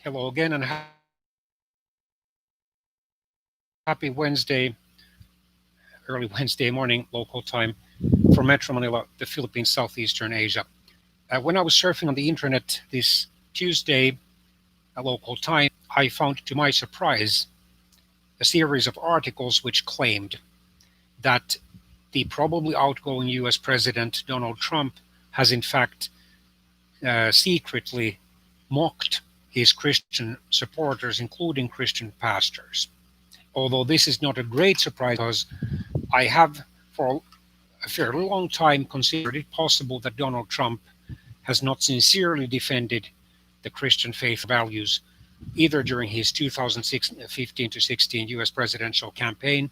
Hello again, and happy Wednesday, early Wednesday morning, local time, from Metro Manila, the Philippines, Southeastern Asia. When I was surfing on the internet this Tuesday, local time, I found to my surprise a series of articles which claimed that the probably outgoing US President Donald Trump has in fact secretly mocked his Christian supporters, including Christian pastors. Although this is not a great surprise because I have for a fairly long time considered it possible that Donald Trump has not sincerely defended the Christian faith values either during his 2015 to 16 US presidential campaign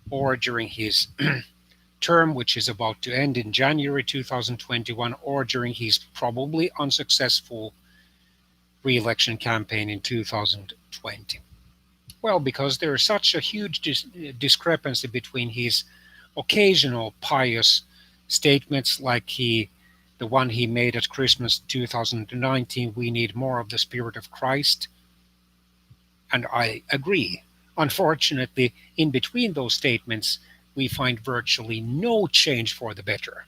or during his term, which is about to end in January 2021, or during his probably unsuccessful re-election campaign in 2020. Well, because there is such a huge discrepancy between his occasional pious statements, like the one he made at Christmas 2019, we need more of the Spirit of Christ. And I agree. Unfortunately, in between those statements, we find virtually no change for the better.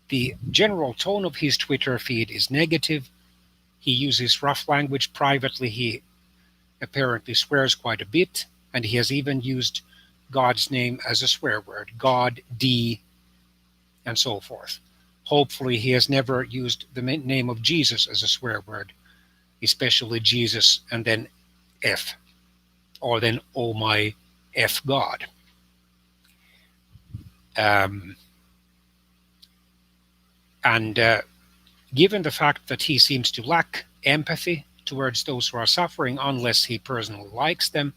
The general tone of his Twitter feed is negative. He uses rough language privately. He apparently swears quite a bit, and he has even used God's name as a swear word, God, D, and so forth. Hopefully, he has never used the name of Jesus as a swear word, especially Jesus and then F, or then oh my F God. And given the fact that he seems to lack empathy towards those who are suffering unless he personally likes them,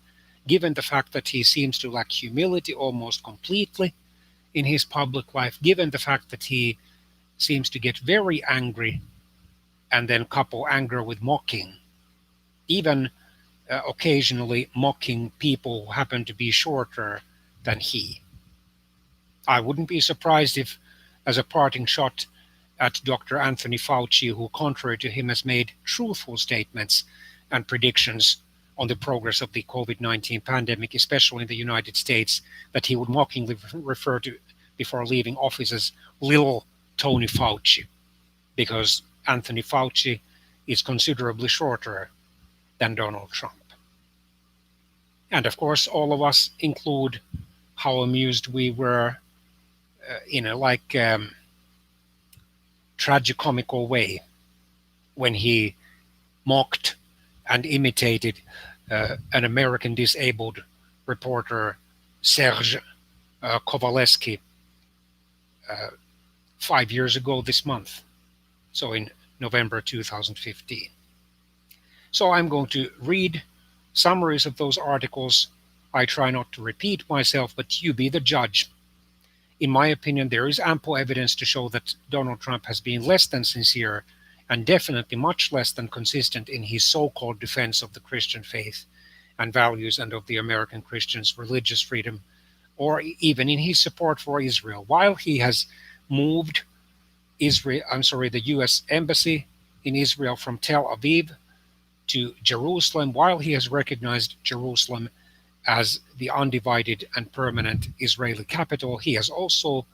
given the fact that he seems to lack humility almost completely in his public life, given the fact that he seems to get very angry and then couple anger with mocking, even occasionally mocking people who happen to be shorter than he. I wouldn't be surprised if, as a parting shot at Dr. Anthony Fauci, who, contrary to him, has made truthful statements and predictions on the progress of the COVID-19 pandemic, especially in the United States, that he would mockingly refer to, before leaving office, as little Tony Fauci, because Anthony Fauci is considerably shorter than Donald Trump. And of course, all of us include how amused we were in a tragicomical way when he mocked and imitated an American disabled reporter, Serge Kowaleski, 5 years ago this month, so in November 2015. So I'm going to read summaries of those articles. I try not to repeat myself, but you be the judge. In my opinion, there is ample evidence to show that Donald Trump has been less than sincere and definitely much less than consistent in his so-called defense of the Christian faith and values and of the American Christians' religious freedom, or even in his support for Israel. While he has moved the U.S. Embassy in Israel from Tel Aviv to Jerusalem, while he has recognized Jerusalem as the undivided and permanent Israeli capital, he has also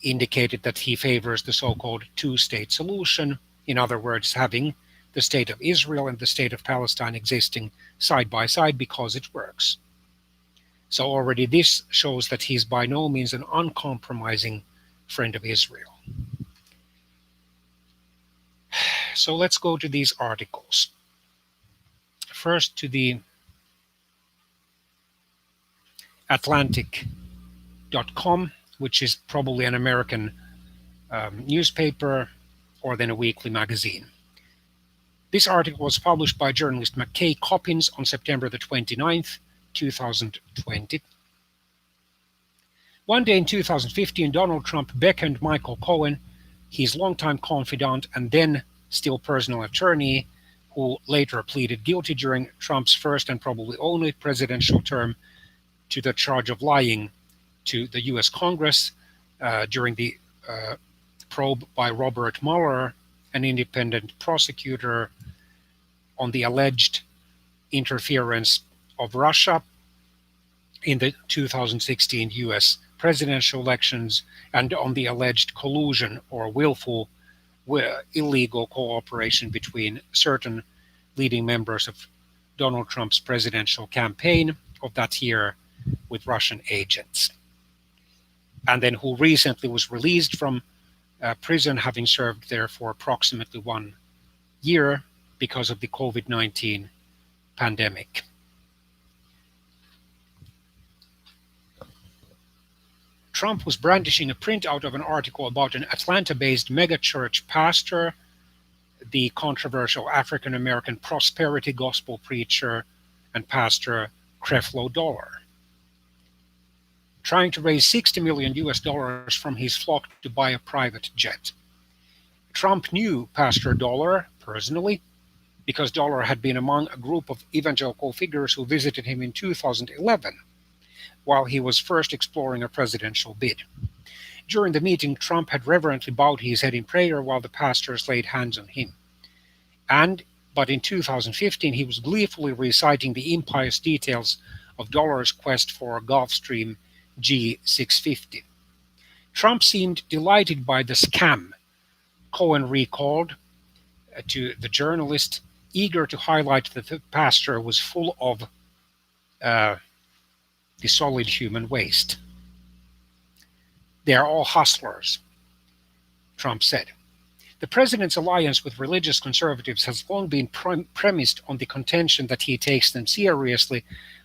indicated that he favors the so-called two-state solution. In other words, having the state of Israel and the state of Palestine existing side by side because it works. So already this shows that he's by no means an uncompromising friend of Israel. So let's go to these articles. First to the Atlantic.com, which is probably an American newspaper or then a weekly magazine. This article was published by journalist McKay Coppins on September the 29th, 2020. One day in 2015, Donald Trump beckoned Michael Cohen, his longtime confidant and then still personal attorney, who later pleaded guilty during Trump's first and probably only presidential term, to the charge of lying to the U.S. Congress during the probe by Robert Mueller an independent prosecutor on the alleged interference of Russia in the 2016 US presidential elections and on the alleged collusion or willful illegal cooperation between certain leading members of Donald Trump's presidential campaign of that year with Russian agents. And then who recently was released from prison, having served there for approximately 1 year because of the COVID-19 pandemic. Trump was brandishing a printout of an article about an Atlanta-based megachurch pastor, the controversial African-American prosperity gospel preacher and pastor Creflo Dollar, trying to raise $60 million from his flock to buy a private jet. Trump knew Pastor Dollar personally because Dollar had been among a group of evangelical figures who visited him in 2011 while he was first exploring a presidential bid. During the meeting, Trump had reverently bowed his head in prayer while the pastors laid hands on him. But in 2015, he was gleefully reciting the impious details of Dollar's quest for a Gulfstream G650. Trump seemed delighted by the scam, Cohen recalled to the journalist, eager to highlight that the pastor was full of the solid human waste. They are all hustlers, Trump said. The president's alliance with religious conservatives has long been premised on the contention that he takes them seriously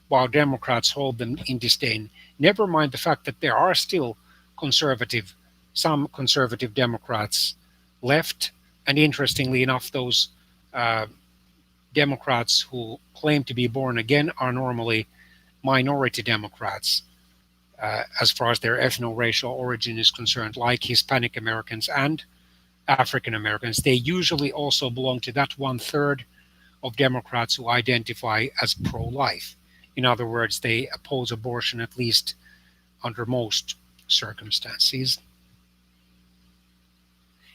while Democrats hold them in disdain. Never mind the fact that there are still some conservative Democrats left, and interestingly enough, those Democrats who claim to be born again are normally minority Democrats as far as their ethno-racial origin is concerned, like Hispanic Americans and African Americans. They usually also belong to that 1/3 of Democrats who identify as pro-life. In other words, they oppose abortion at least under most circumstances.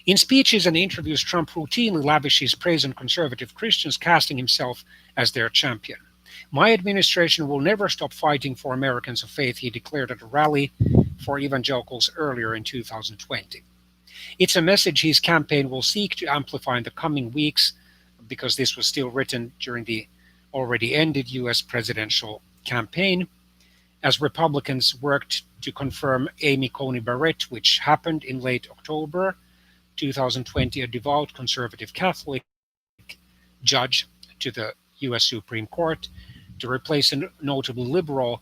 In speeches and interviews, Trump routinely lavishes praise on conservative Christians, casting himself as their champion. My administration will never stop fighting for Americans of faith, he declared at a rally for evangelicals earlier in 2020. It's a message his campaign will seek to amplify in the coming weeks, because this was still written during the already ended US presidential campaign, as Republicans worked to confirm Amy Coney Barrett, which happened in late October 2020, a devout conservative Catholic judge to the US Supreme Court, to replace a notably liberal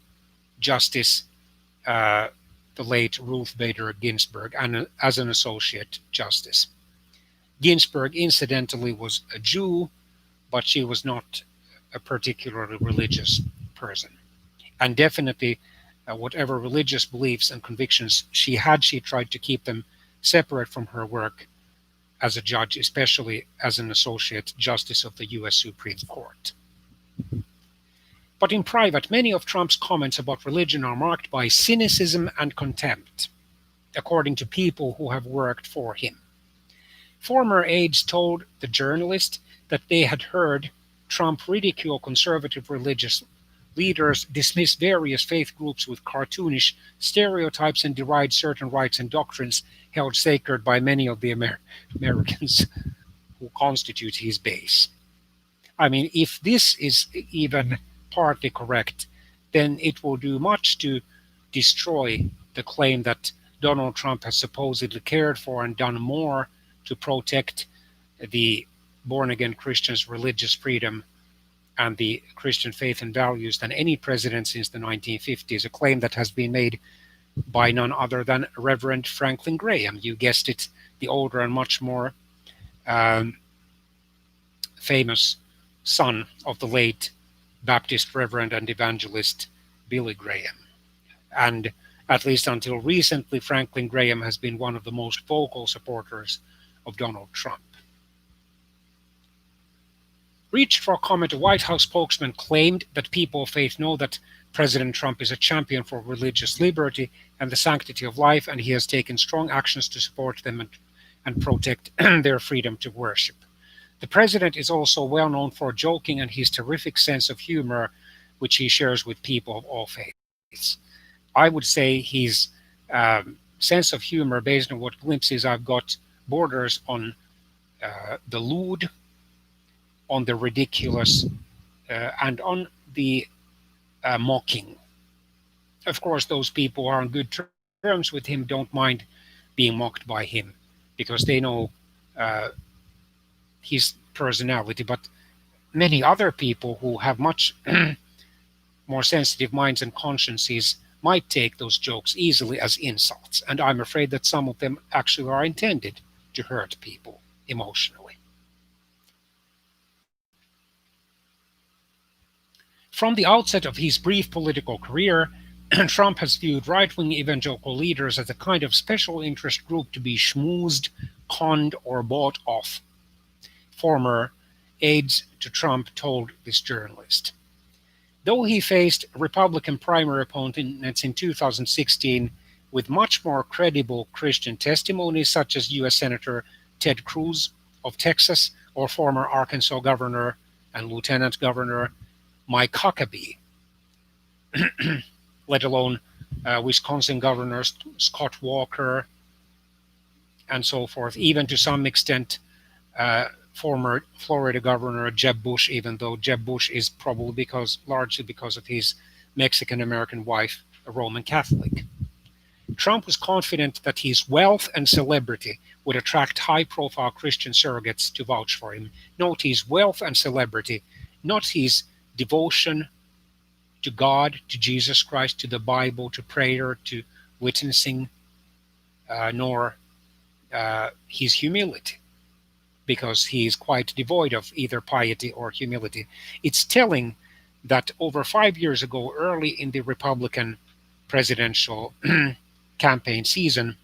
justice, the late Ruth Bader Ginsburg, and as an associate justice. Ginsburg, incidentally, was a Jew, but she was not a particularly religious person. And definitely, whatever religious beliefs and convictions she had, she tried to keep them separate from her work as a judge, especially as an associate justice of the US Supreme Court. But in private, many of Trump's comments about religion are marked by cynicism and contempt, according to people who have worked for him. Former aides told the journalist that they had heard Trump ridicule conservative religious leaders, dismiss various faith groups with cartoonish stereotypes, and deride certain rights and doctrines held sacred by many of the Americans who constitute his base. I mean, if this is even partly correct, then it will do much to destroy the claim that Donald Trump has supposedly cared for and done more to protect the born-again Christians' religious freedom and the Christian faith and values than any president since the 1950s, a claim that has been made by none other than Reverend Franklin Graham. You guessed it, the older and much more famous son of the late Baptist Reverend and evangelist Billy Graham. And at least until recently, Franklin Graham has been one of the most vocal supporters of Donald Trump. Reached for comment, a White House spokesman claimed that people of faith know that President Trump is a champion for religious liberty and the sanctity of life, and he has taken strong actions to support them and and protect their freedom to worship. The president is also well known for joking and his terrific sense of humor, which he shares with people of all faiths. I would say his sense of humor, based on what glimpses I've got, borders on the lewd, on the ridiculous, and on the mocking. Of course, those people who are on good terms with him don't mind being mocked by him because they know uh, his personality. But many other people who have much more sensitive minds and consciences might take those jokes easily as insults. And I'm afraid that some of them actually are intended to hurt people emotionally. From the outset of his brief political career, Trump has viewed right wing evangelical leaders as a kind of special interest group to be schmoozed, conned, or bought off. Former aides to Trump told this journalist. Though he faced Republican primary opponents in 2016 with much more credible Christian testimonies, such as U.S. Senator Ted Cruz of Texas or former Arkansas Governor and Lieutenant Governor Mike Huckabee, let alone Wisconsin Governor Scott Walker, and so forth, even to some extent former Florida Governor Jeb Bush, even though Jeb Bush is probably largely because of his Mexican American wife, a Roman Catholic. Trump was confident that his wealth and celebrity would attract high profile Christian surrogates to vouch for him. Note his wealth and celebrity, not his devotion to God, to Jesus Christ, to the Bible, to prayer, to witnessing, nor his humility, because he is quite devoid of either piety or humility. It's telling that over 5 years ago, early in the Republican presidential campaign season,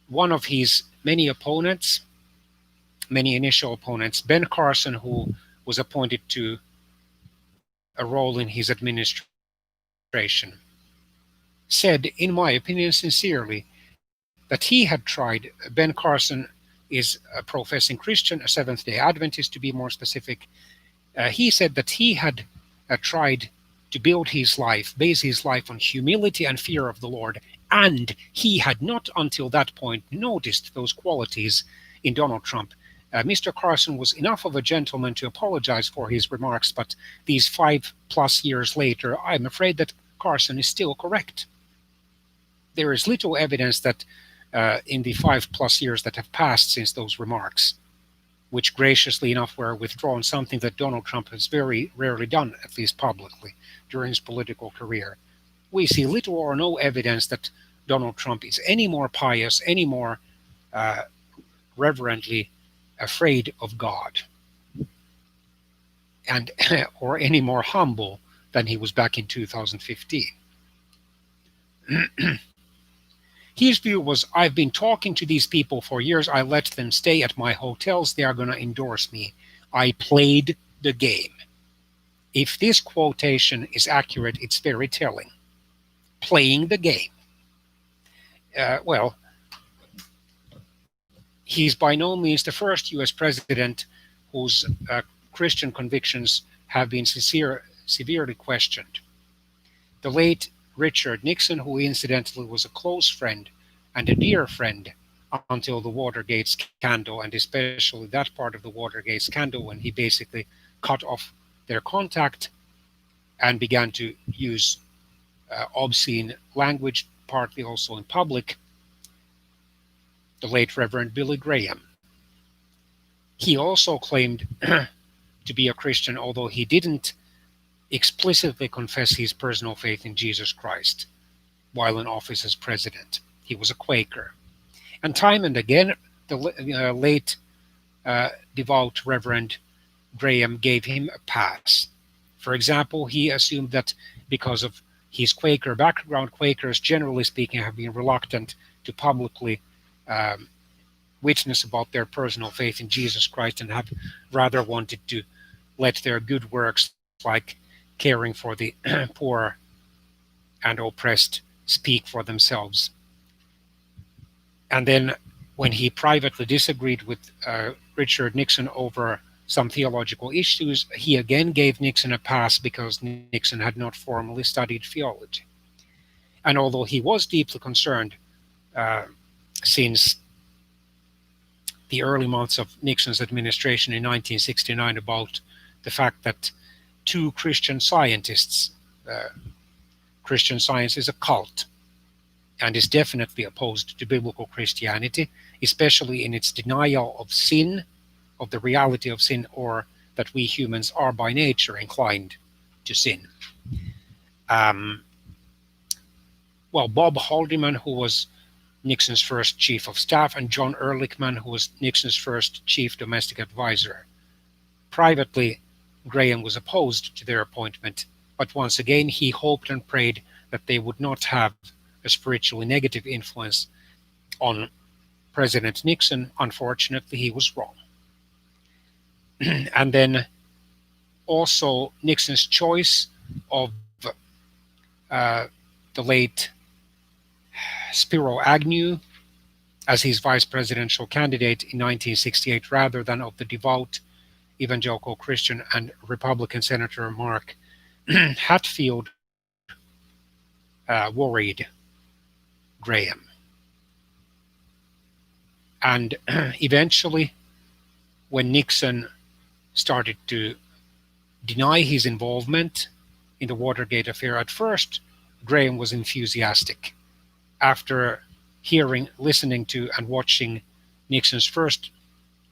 one of his many initial opponents, Ben Carson, who was appointed to a role in his administration, said, in my opinion, sincerely, that he had tried. Ben Carson is a professing Christian, a Seventh day Adventist to be more specific. He said that he had tried to base his life on humility and fear of the Lord, and he had not until that point noticed those qualities in Donald Trump. Mr. Carson was enough of a gentleman to apologize for his remarks, but these 5+ years later, I'm afraid that Carson is still correct. There is little evidence that in the 5+ years that have passed since those remarks, which graciously enough were withdrawn, something that Donald Trump has very rarely done, at least publicly, during his political career. We see little or no evidence that Donald Trump is any more pious, any more reverently afraid of God, and or any more humble than he was back in 2015. His view was, I've been talking to these people for years. I let them stay at my hotels. They are going to endorse me. I played the game. If this quotation is accurate, it's very telling. Playing the game. Well, he's by no means the first US president whose Christian convictions have been severely questioned. The late Richard Nixon, who incidentally was a close friend and a dear friend until the Watergate scandal, and especially that part of the Watergate scandal when he basically cut off their contact and began to use obscene language, partly also in public, the late Reverend Billy Graham. He also claimed to be a Christian, although he didn't explicitly confess his personal faith in Jesus Christ while in office as president. He was a Quaker. And time and again, the late devout Reverend Graham gave him a pass. For example, he assumed that because of his Quaker background, Quakers, generally speaking, have been reluctant to publicly witness about their personal faith in Jesus Christ and have rather wanted to let their good works, like caring for the poor and oppressed, speak for themselves. And then when he privately disagreed with Richard Nixon over some theological issues, he again gave Nixon a pass because Nixon had not formally studied theology. And although he was deeply concerned uh, since the early months of Nixon's administration in 1969 about the fact that two Christian scientists, uh, Christian Science is a cult and is definitely opposed to biblical Christianity, especially in its denial of sin, of the reality of sin, or that we humans are by nature inclined to sin. Um, well, Bob Haldeman, who was Nixon's first chief of staff, and John Ehrlichman, who was Nixon's first chief domestic advisor. Privately, Graham was opposed to their appointment, but once again he hoped and prayed that they would not have a spiritually negative influence on President Nixon. Unfortunately, he was wrong. And then also Nixon's choice of the late Spiro Agnew as his vice presidential candidate in 1968 rather than of the devout evangelical Christian and Republican Senator Mark Hatfield worried Graham. And eventually, when Nixon started to deny his involvement in the Watergate affair, at first, Graham was enthusiastic. After listening to, and watching Nixon's first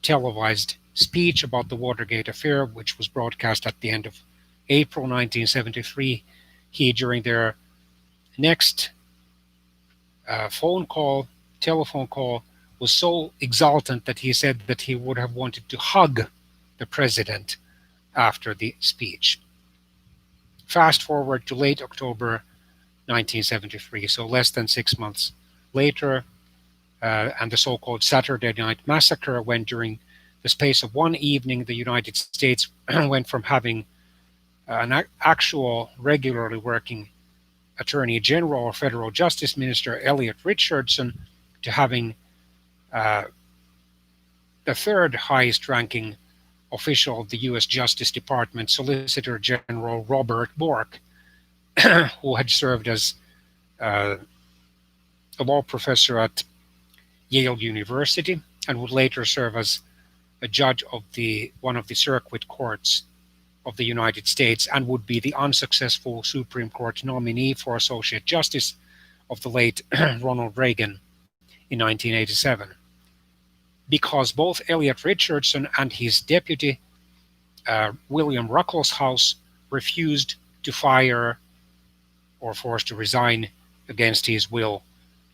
televised speech about the Watergate affair, which was broadcast at the end of April 1973, he, during their next telephone call, was so exultant that he said that he would have wanted to hug the president after the speech. Fast forward to late October 1973, so less than 6 months later, and the so-called Saturday Night Massacre, when during the space of one evening the United States went from having an actual regularly working Attorney General or Federal Justice Minister, Elliot Richardson, to having the third highest ranking official of the US Justice Department, Solicitor General Robert Bork, who had served as a law professor at Yale University and would later serve as a judge of one of the circuit courts of the United States, and would be the unsuccessful Supreme Court nominee for Associate Justice of the late Ronald Reagan in 1987. Because both Elliot Richardson and his deputy, William Ruckelshaus, refused to fire or forced to resign against his will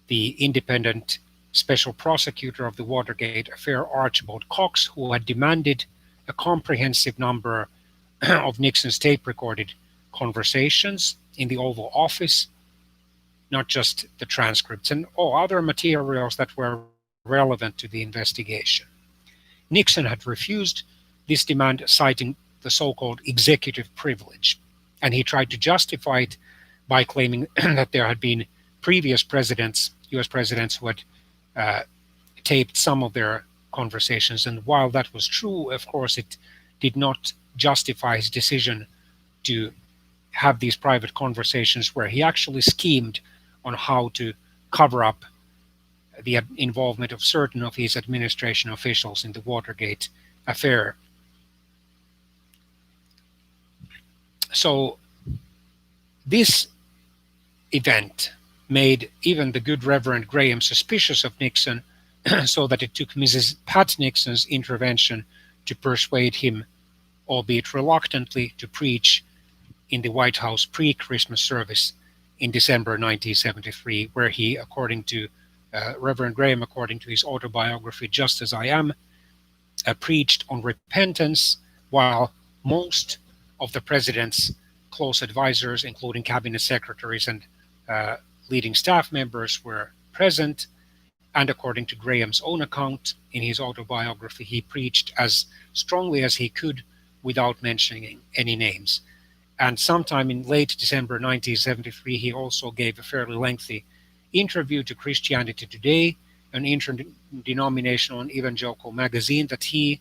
the independent special prosecutor of the Watergate affair, Archibald Cox, who had demanded a comprehensive number of Nixon's tape-recorded conversations in the Oval Office, not just the transcripts, and all other materials that were relevant to the investigation. Nixon had refused this demand, citing the so-called executive privilege, and he tried to justify it by claiming that there had been previous presidents, US presidents, who had taped some of their conversations. And while that was true, of course, it did not justify his decision to have these private conversations where he actually schemed on how to cover up the involvement of certain of his administration officials in the Watergate affair. So this event made even the good Reverend Graham suspicious of Nixon, so that it took Mrs. Pat Nixon's intervention to persuade him, albeit reluctantly, to preach in the White House pre-Christmas service in December 1973, where he, according to Reverend Graham, according to his autobiography, Just As I Am, preached on repentance, while most of the president's close advisors, including cabinet secretaries and leading staff members, were present. And according to Graham's own account in his autobiography, he preached as strongly as he could without mentioning any names. And sometime in late December 1973, he also gave a fairly lengthy interview to Christianity Today, an interdenominational evangelical magazine that he,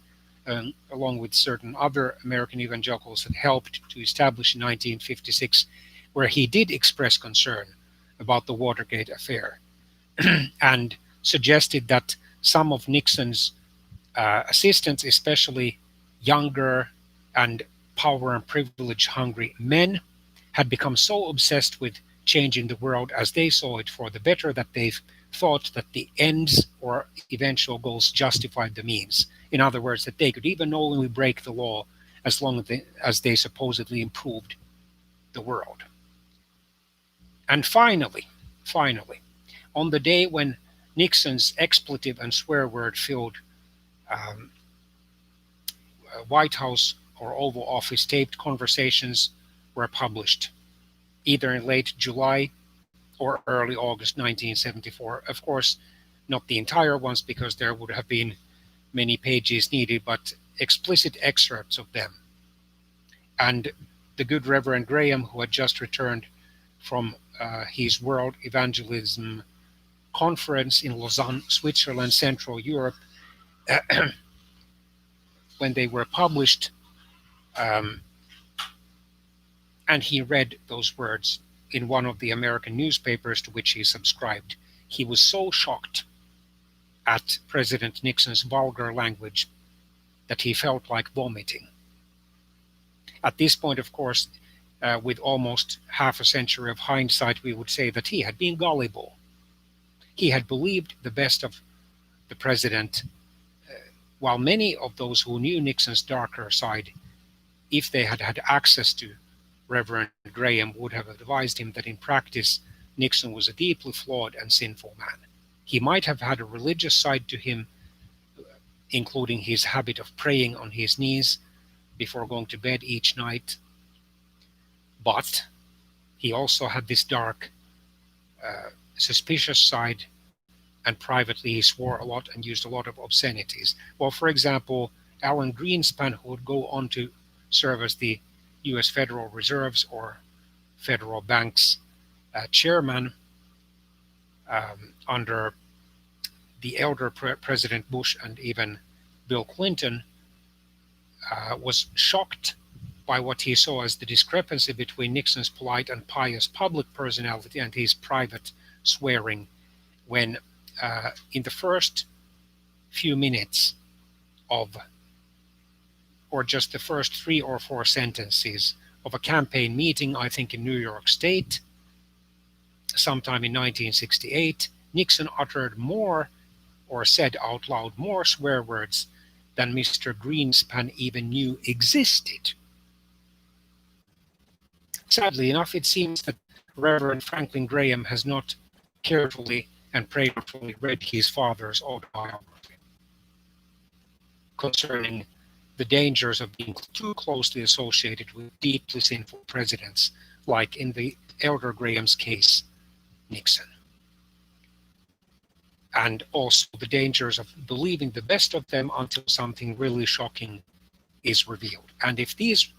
along with certain other American evangelicals, had helped to establish in 1956, where he did express concern about the Watergate affair and suggested that some of Nixon's assistants, especially younger and power and privilege hungry men, had become so obsessed with changing the world as they saw it for the better that they thought that the ends or eventual goals justified the means. In other words, that they could even knowingly break the law as long as they supposedly improved the world. And finally, on the day when Nixon's expletive and swear word filled um, White House or Oval Office taped conversations were published, either in late July or early August 1974. Of course, not the entire ones because there would have been many pages needed, but explicit excerpts of them. And the good Reverend Graham, who had just returned from his World Evangelism Conference in Lausanne, Switzerland, Central Europe, when they were published, um, and he read those words in one of the American newspapers to which he subscribed. He was so shocked at President Nixon's vulgar language that he felt like vomiting. At this point, of course, with almost half a century of hindsight, we would say that he had been gullible. He had believed the best of the president, while many of those who knew Nixon's darker side, if they had had access to Reverend Graham, would have advised him that in practice Nixon was a deeply flawed and sinful man. He might have had a religious side to him, including his habit of praying on his knees before going to bed each night, but he also had this dark, suspicious side, and privately he swore a lot and used a lot of obscenities. Well, for example, Alan Greenspan, who would go on to serve as the U.S. Federal Reserve's or federal bank's chairman under the elder President Bush and even Bill Clinton, was shocked by what he saw as the discrepancy between Nixon's polite and pious public personality and his private swearing when in the first few minutes of, or just the first 3 or 4 sentences of a campaign meeting, I think in New York State, sometime in 1968, Nixon uttered more or said out loud more swear words than Mr. Greenspan even knew existed. Sadly enough, it seems that Reverend Franklin Graham has not carefully and prayerfully read his father's autobiography concerning the dangers of being too closely associated with deeply sinful presidents, like in the elder Graham's case, Nixon. And also the dangers of believing the best of them until something really shocking is revealed. And if these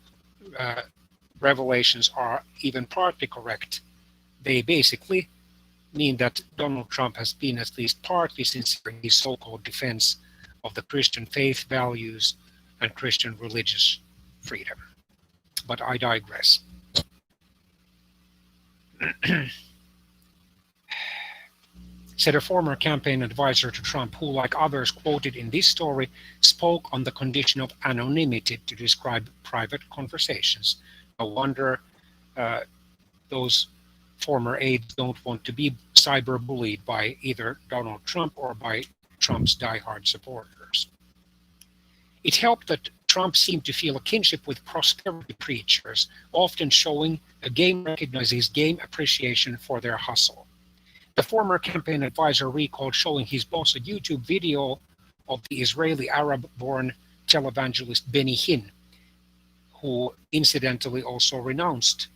revelations are even partly correct, they basically mean that Donald Trump has been at least partly sincere in his so-called defense of the Christian faith values and Christian religious freedom. But I digress. Said a former campaign advisor to Trump, who, like others quoted in this story, spoke on the condition of anonymity to describe private conversations. No wonder those former aides don't want to be cyberbullied by either Donald Trump or by Trump's diehard supporters. It helped that Trump seemed to feel a kinship with prosperity preachers, often showing a game recognizes game appreciation for their hustle. The former campaign advisor recalled showing his boss a YouTube video of the Israeli Arab-born televangelist Benny Hinn, who incidentally also renounced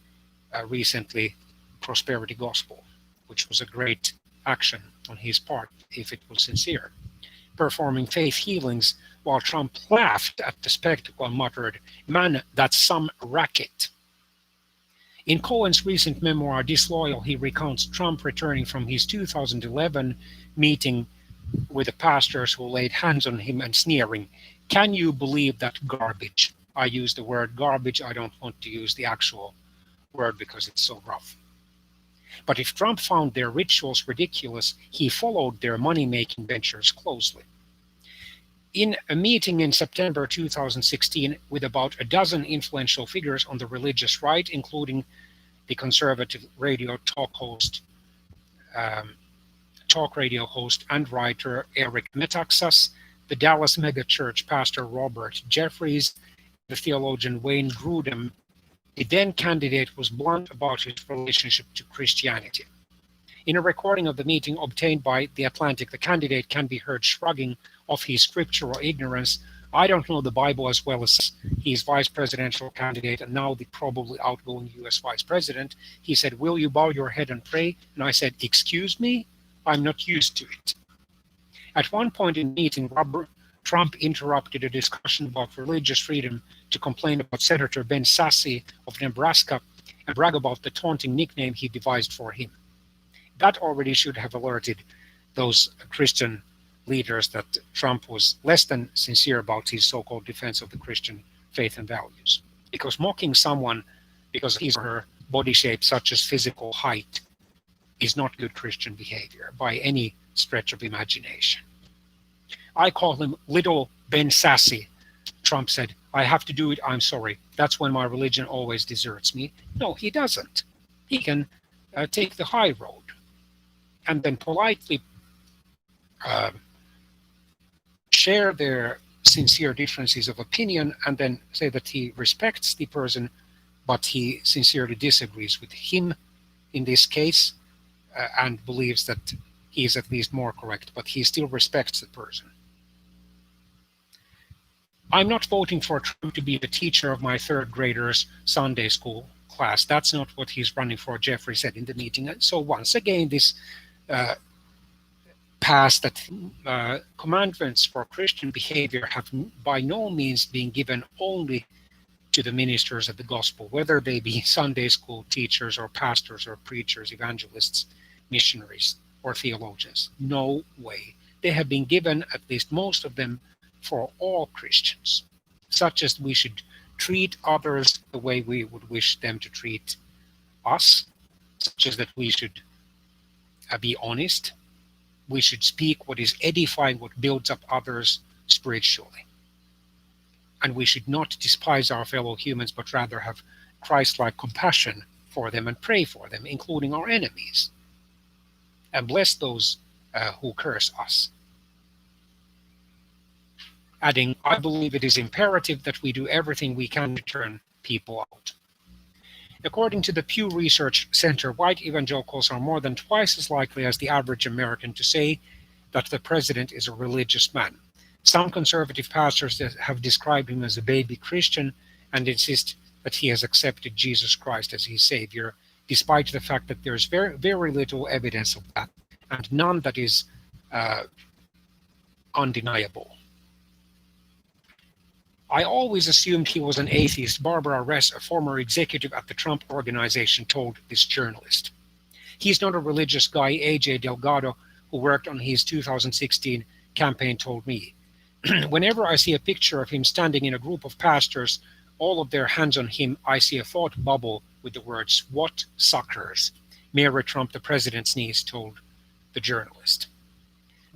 recently prosperity gospel, which was a great action on his part if it was sincere, performing faith healings while Trump laughed at the spectacle and muttered, "Man, that's some racket." In Cohen's recent memoir, Disloyal, he recounts Trump returning from his 2011 meeting with the pastors who laid hands on him and sneering, "Can you believe that garbage?" I use the word garbage. I don't want to use the actual word because it's so rough. But if Trump found their rituals ridiculous, he followed their money-making ventures closely. In a meeting in September 2016 with about a dozen influential figures on the religious right, including the conservative um, talk radio host and writer Eric Metaxas, the Dallas megachurch pastor Robert Jeffries, and the theologian Wayne Grudem, the then candidate was blunt about his relationship to Christianity. In a recording of the meeting obtained by The Atlantic, the candidate can be heard shrugging off his scriptural ignorance. "I don't know the Bible as well as he's vice presidential candidate and now the probably outgoing US vice president." He said, "Will you bow your head and pray?" And I said, "Excuse me? I'm not used to it." At one point in the meeting, Trump interrupted a discussion about religious freedom to complain about Senator Ben Sasse of Nebraska and brag about the taunting nickname he devised for him. That already should have alerted those Christian leaders that Trump was less than sincere about his so-called defense of the Christian faith and values. Because mocking someone because of his or her body shape, such as physical height, is not good Christian behavior by any stretch of imagination. "I call him Little Ben Sasse," Trump said. "I have to do it, I'm sorry. That's when my religion always deserts me." No, he doesn't. He can take the high road and then politely share their sincere differences of opinion and then say that he respects the person, but he sincerely disagrees with him in this case and believes that he is at least more correct, but he still respects the person. "I'm not voting for Trump to be the teacher of my third graders' Sunday school class. That's not what he's running for," Jeffrey said in the meeting. And so once again, this past that commandments for Christian behavior have by no means been given only to the ministers of the gospel, whether they be Sunday school teachers or pastors or preachers, evangelists, missionaries, or theologians. No way. They have been given, at least most of them, for all Christians, such as we should treat others the way we would wish them to treat us, such as that we should be honest, we should speak what is edifying, what builds up others spiritually. And we should not despise our fellow humans, but rather have Christ-like compassion for them and pray for them, including our enemies, and bless those who curse us. Adding, "I believe it is imperative that we do everything we can to turn people out." According to the Pew Research Center, white evangelicals are more than twice as likely as the average American to say that the president is a religious man. Some conservative pastors have described him as a baby Christian and insist that he has accepted Jesus Christ as his Savior, despite the fact that there's very, very little evidence of that, and none that is undeniable. "I always assumed he was an atheist," Barbara Ress, a former executive at the Trump Organization, told this journalist. "He's not a religious guy," AJ Delgado, who worked on his 2016 campaign, told me. "Whenever I see a picture of him standing in a group of pastors, all of their hands on him, I see a thought bubble with the words, 'What suckers?'" Mary Trump, the president's niece, told the journalist.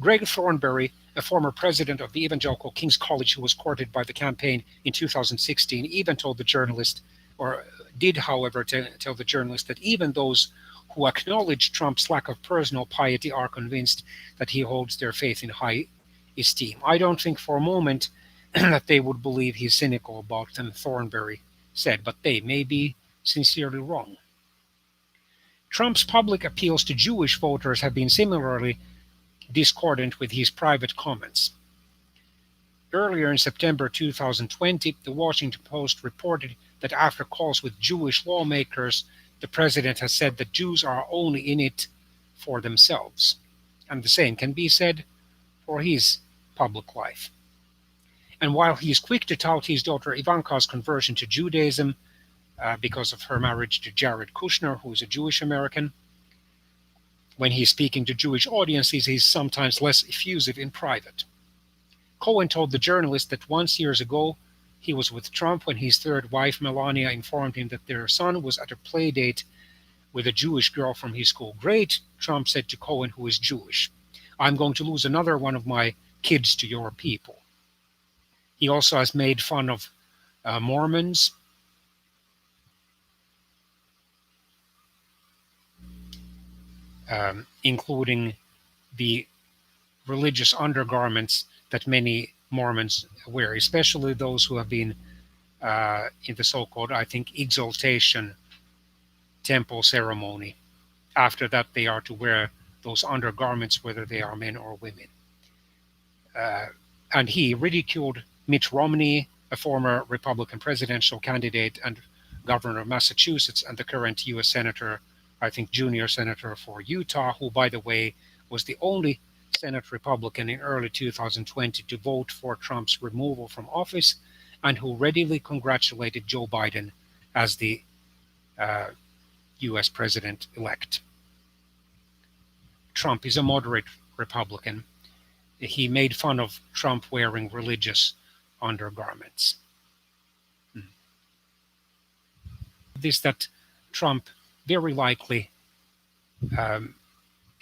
Greg Thornberry, a former president of the Evangelical King's College who was courted by the campaign in 2016, even told the journalist, or did, however, tell the journalist that even those who acknowledge Trump's lack of personal piety are convinced that he holds their faith in high esteem. "I don't think for a moment that they would believe he's cynical about them," Thornberry said, but they may be sincerely wrong. Trump's public appeals to Jewish voters have been similarly discordant with his private comments. Earlier in September 2020, the Washington Post reported that after calls with Jewish lawmakers, the president has said that Jews are only in it for themselves. And the same can be said for his public life. And while he is quick to tout his daughter Ivanka's conversion to Judaism because of her marriage to Jared Kushner, who is a Jewish American, When he's speaking to Jewish audiences, he's sometimes less effusive in private. Cohen told the journalist that once years ago he was with Trump when his third wife Melania informed him that their son was at a play date with a Jewish girl from his school. Great, Trump said to Cohen, who is Jewish. I'm going to lose another one of my kids to your people. He also has made fun of Mormons, including the religious undergarments that many Mormons wear, especially those who have been in the so-called, I think, exaltation temple ceremony. After that, they are to wear those undergarments, whether they are men or women. Uh, and he ridiculed Mitt Romney, a former Republican presidential candidate and governor of Massachusetts, and the current U.S. senator, I think junior senator for Utah, who, by the way, was the only Senate Republican in early 2020 to vote for Trump's removal from office, and who readily congratulated Joe Biden as the U.S. president-elect. Trump is a moderate Republican. He made fun of Trump wearing religious undergarments. This that Trump very likely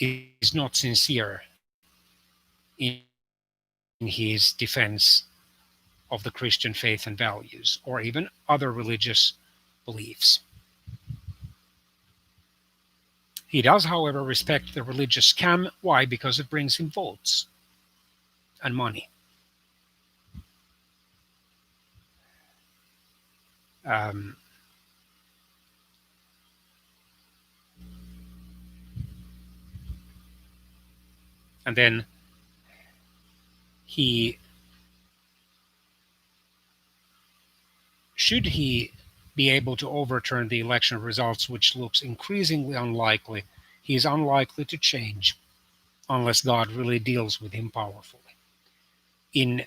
is not sincere in his defense of the Christian faith and values, or even other religious beliefs. He does, however, respect the religious scam. Why? Because it brings him votes and money. And then should he be able to overturn the election results, which looks increasingly unlikely, he is unlikely to change unless God really deals with him powerfully. In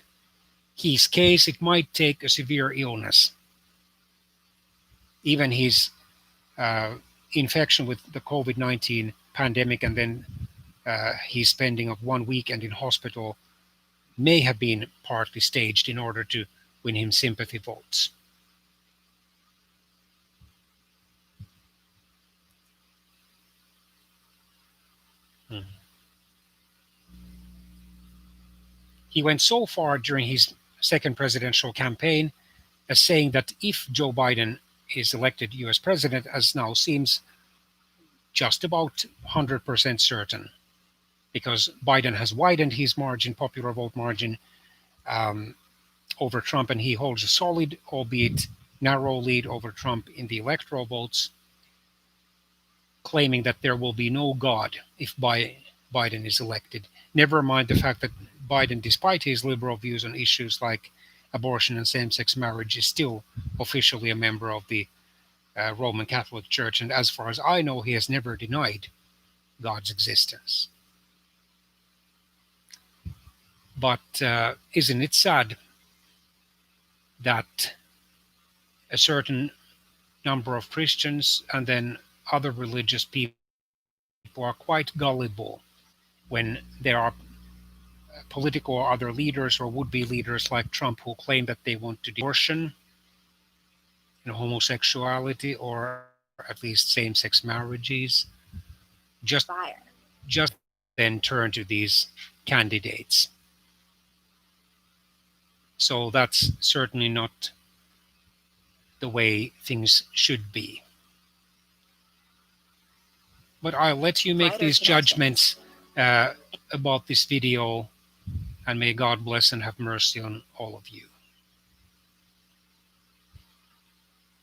his case, it might take a severe illness. Even his infection with the COVID-19 pandemic and then his spending of 1 weekend in hospital may have been partly staged in order to win him sympathy votes. He went so far during his second presidential campaign as saying that if Joe Biden is elected US president, as now seems just about 100% certain, because Biden has widened his margin, popular vote margin, over Trump, and he holds a solid, albeit narrow, lead over Trump in the electoral votes, claiming that there will be no God if Biden is elected. Never mind the fact that Biden, despite his liberal views on issues like abortion and same-sex marriage, is still officially a member of the Roman Catholic Church, and as far as I know, he has never denied God's existence. But isn't it sad that a certain number of Christians and then other religious people are quite gullible when there are political or other leaders or would-be leaders like Trump who claim that they want to abortion, homosexuality, or at least same-sex marriages, just then turn to these candidates. So that's certainly not the way things should be. But I'll let you make these judgments about this video, and may God bless and have mercy on all of you.